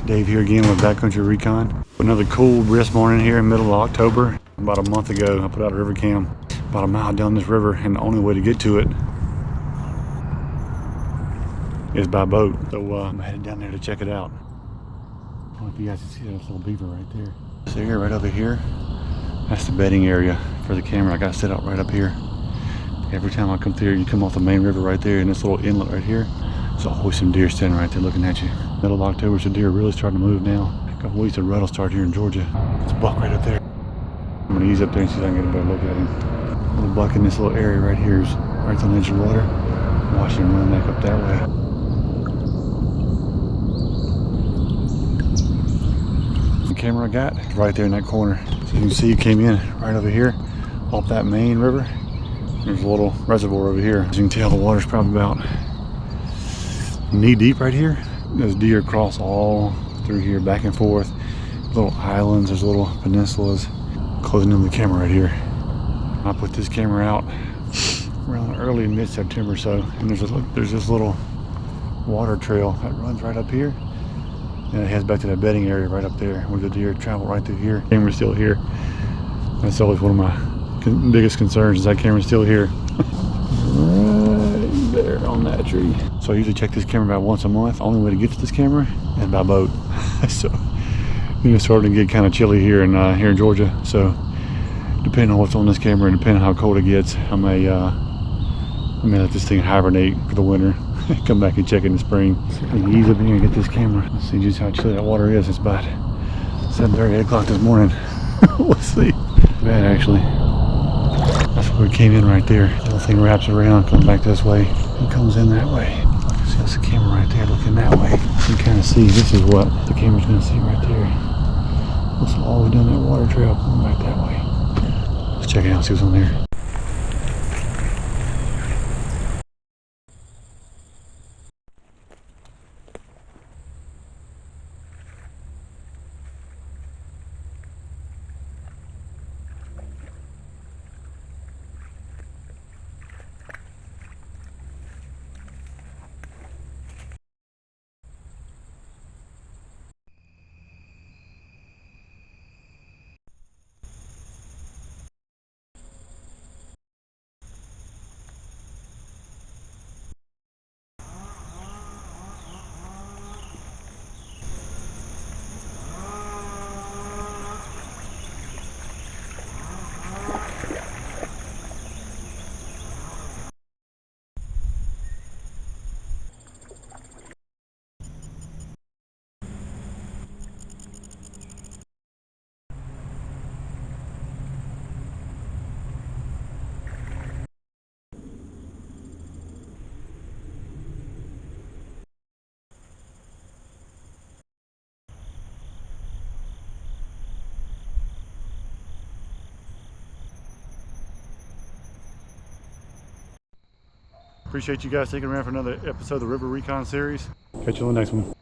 Dave here again with Backcountry Recon. Another cool brisk morning here in the middle of October. About a month ago I put out a river cam about a mile down this river, and the only way to get to it is by boat. So I'm headed down there to check it out. I don't know if you guys can see that little beaver right there. This area right over here, that's the bedding area for the camera. I got to set out right up here. Every time I come through, you come off the main river right there, and this little inlet right here, there's always some deer standing right there looking at you. Middle of October, so deer are really starting to move now. A couple weeks of rut will start here in Georgia. There's a buck right up there. I'm gonna ease up there and see if I can get a better look at him. Little buck in this little area right here is right on the edge of the water. Watch him run back up that way. The camera I got is right there in that corner. So you can see it came in right over here off that main river. There's a little reservoir over here. As you can tell, the water's probably about knee deep right here. There's deer cross all through here, back and forth. Little islands, there's little peninsulas. Closing in the camera right here. I put this camera out around early mid-September or so, and there's this little water trail that runs right up here, and it heads back to that bedding area right up there where the deer travel right through here. Camera's still here. That's always one of my biggest concerns, is that camera's still here. Right there on that tree. So I usually check this camera about once a month. Only way to get to this camera is by boat. So it's starting to get kind of chilly here in Georgia. So depending on what's on this camera and depending on how cold it gets, I may let this thing hibernate for the winter. Come back and check it in the spring. See if we can ease up in here and get this camera. Let's see just how chilly that water is. It's about 7:30, 8 o'clock this morning. We'll see. Bad actually. That's where we came in right there. The little thing wraps around, comes back this way, and comes in that way. See, that's the camera right there looking that way. You can kind of see this is what the camera's going to see right there. Looks all the way down that water trail, going back that way. Let's check it out and see what's on there. Appreciate you guys sticking around for another episode of the River Recon Series. Catch you on the next one.